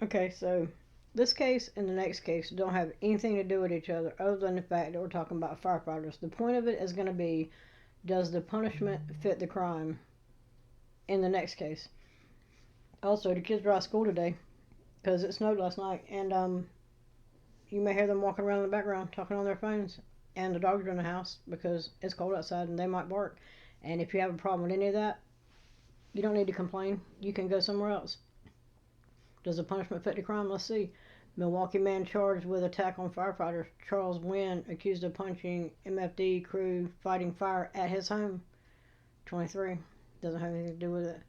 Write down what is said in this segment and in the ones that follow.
Okay, so this case and the next case don't have anything to do with each other other than the fact that we're talking about firefighters. The point of it is going to be, does the punishment fit the crime in the next case? Also, the kids are out of school today because it snowed last night, and you may hear them walking around in the background talking on their phones, and the dogs are in the house because it's cold outside and they might bark. And if you have a problem with any of that, you don't need to complain. You can go somewhere else. Does the punishment fit the crime? Let's see. Milwaukee man charged with attack on firefighters. Charles Wynn accused of punching MFD crew fighting fire at his home. 23. Doesn't have anything to do with it.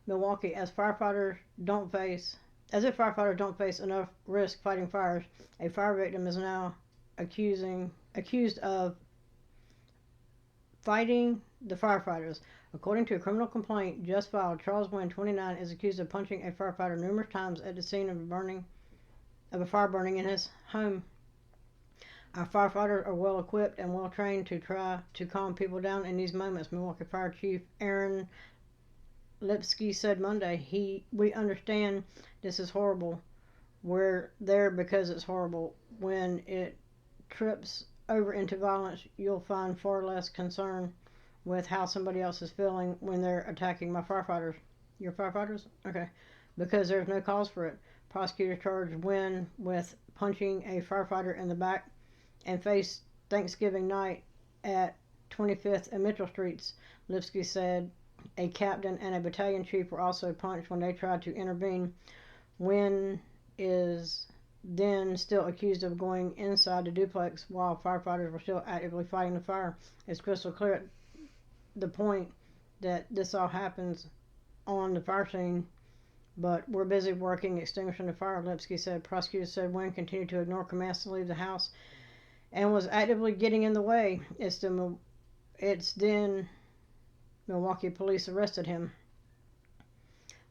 Milwaukee, as if firefighters don't face enough risk fighting fires, a fire victim is now accused of fighting the firefighters. According to a criminal complaint just filed, Charles Wynn, 29, is accused of punching a firefighter numerous times at the scene of a fire burning in his home. Our firefighters are well equipped and well trained to try to calm people down in these moments, Milwaukee Fire Chief Aaron Lipski said Monday. We understand this is horrible. We're there because it's horrible. When it trips over into violence, you'll find far less concern with how somebody else is feeling when they're attacking my firefighters. Your firefighters? Okay. Because there's no cause for it. Prosecutors charged Wynn with punching a firefighter in the back and faced Thanksgiving night at 25th and Mitchell Streets. Lipski said a captain and a battalion chief were also punched when they tried to intervene. Wynn is then still accused of going inside the duplex while firefighters were still actively fighting the fire. It's crystal clear at the point that this all happens on the fire scene, but we're busy working extinguishing the fire, Lipski said. Prosecutors said Wynn continued to ignore commands to leave the house and was actively getting in the way. It's then Milwaukee police arrested him.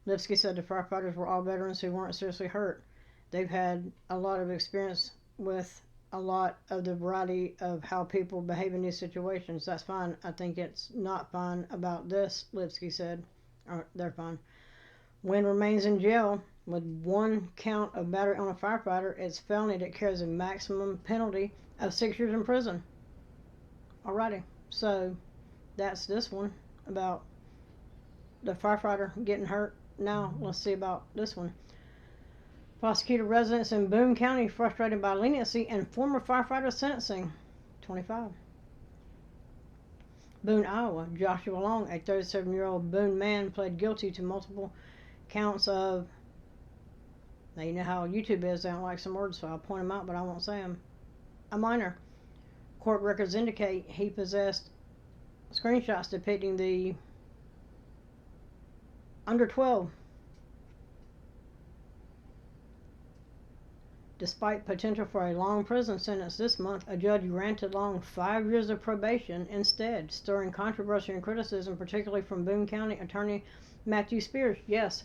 Lipski said the firefighters were all veterans who weren't seriously hurt. They've had a lot of experience with a lot of the variety of how people behave in these situations. That's fine. I think it's not fine about this, Lipski said. They're fine. Wynn remains in jail with one count of battery on a firefighter. It's felony that carries a maximum penalty of 6 years in prison. Alrighty, so that's this one about the firefighter getting hurt. Now let's see about this one. Prosecutor residents in Boone County frustrated by leniency and former firefighter sentencing. 25. Boone, Iowa. Joshua Long, a 37-year-old Boone man, pled guilty to multiple counts of. Now you know how YouTube is. They don't like some words, so I'll point them out, but I won't say them. A minor. Court records indicate he possessed screenshots depicting the under 12. Despite potential for a long prison sentence this month, a judge granted Long 5 years of probation instead, stirring controversy and criticism, particularly from Boone County Attorney Matthew Spears. Yes,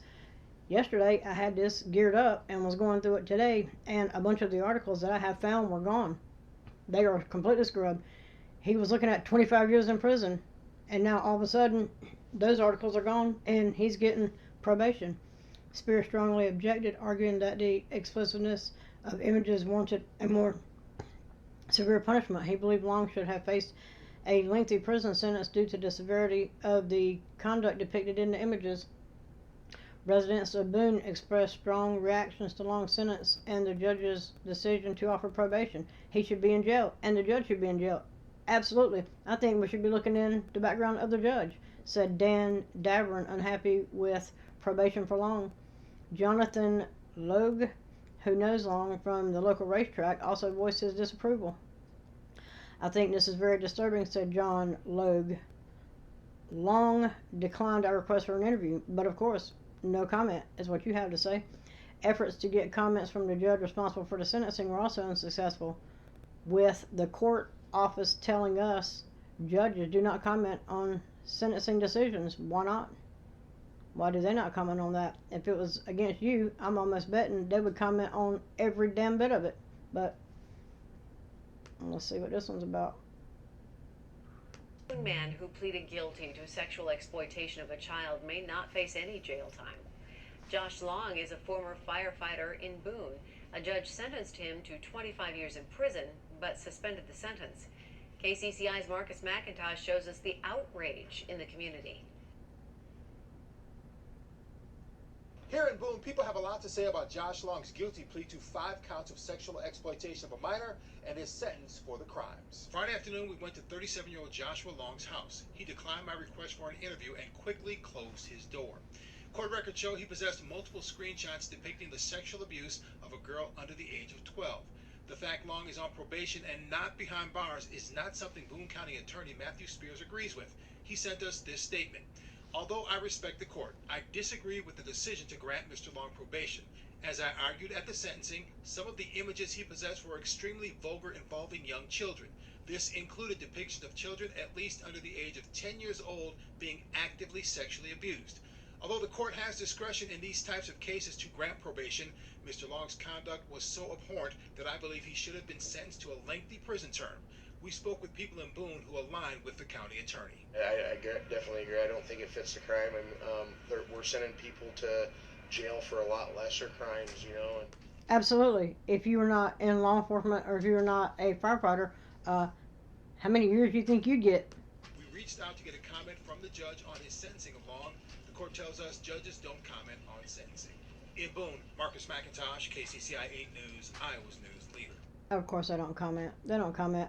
yesterday I had this geared up and was going through it today, and a bunch of the articles that I have found were gone. They are completely scrubbed. He was looking at 25 years in prison, and now all of a sudden those articles are gone and he's getting probation. Spears strongly objected, arguing that the explicitness of images warranted a more severe punishment. He believed Long should have faced a lengthy prison sentence due to the severity of the conduct depicted in the images. Residents of Boone expressed strong reactions to Long's sentence and the judge's decision to offer probation. He should be in jail, and the judge should be in jail. Absolutely. I think we should be looking in the background of the judge, said Dan Davern, unhappy with probation for Long. Jonathan Logue, who knows Long from the local racetrack, also voiced his disapproval. I think this is very disturbing, said John Logue. Long declined our request for an interview, but of course, no comment is what you have to say. Efforts to get comments from the judge responsible for the sentencing were also unsuccessful, with the court office telling us judges do not comment on sentencing decisions. Why not? Why do they not comment on that? If it was against you, I'm almost betting they would comment on every damn bit of it. But let's see what this one's about. A man who pleaded guilty to sexual exploitation of a child may not face any jail time. Josh Long is a former firefighter in Boone. A judge sentenced him to 25 years in prison, but suspended the sentence. KCCI's Marcus McIntosh shows us the outrage in the community. Here in Boone, people have a lot to say about Josh Long's guilty plea to 5 counts of sexual exploitation of a minor and his sentence for the crimes. Friday afternoon, we went to 37-year-old Joshua Long's house. He declined my request for an interview and quickly closed his door. Court records show he possessed multiple screenshots depicting the sexual abuse of a girl under the age of 12. The fact Long is on probation and not behind bars is not something Boone County Attorney Matthew Spears agrees with. He sent us this statement. Although I respect the court, I disagree with the decision to grant Mr. Long probation. As I argued at the sentencing, some of the images he possessed were extremely vulgar, involving young children. This included depictions of children at least under the age of 10 years old being actively sexually abused. Although the court has discretion in these types of cases to grant probation, Mr. Long's conduct was so abhorrent that I believe he should have been sentenced to a lengthy prison term. We spoke with people in Boone who align with the county attorney. I definitely agree. I don't think it fits the crime. We're sending people to jail for a lot lesser crimes, you know. Absolutely. If you were not in law enforcement or if you were not a firefighter, how many years do you think you'd get? We reached out to get a comment from the judge on his sentencing of Long. The court tells us judges don't comment on sentencing. In Boone, Marcus McIntosh, KCCI 8 News, Iowa's news leader. Of course, they don't comment. They don't comment.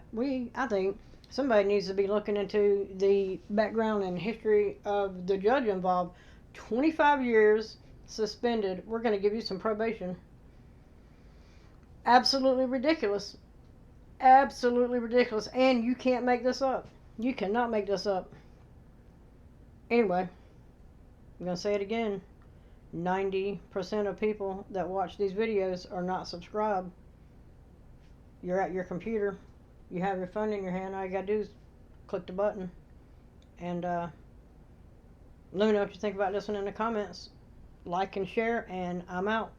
I think somebody needs to be looking into the background and history of the judge involved. 25 years suspended. We're going to give you some probation. Absolutely ridiculous. Absolutely ridiculous. And you can't make this up. You cannot make this up. Anyway, I'm going to say it again. 90% of people that watch these videos are not subscribed. You're at your computer, you have your phone in your hand, all you gotta do is click the button. And let me know what you think about this one in the comments. Like and share, and I'm out.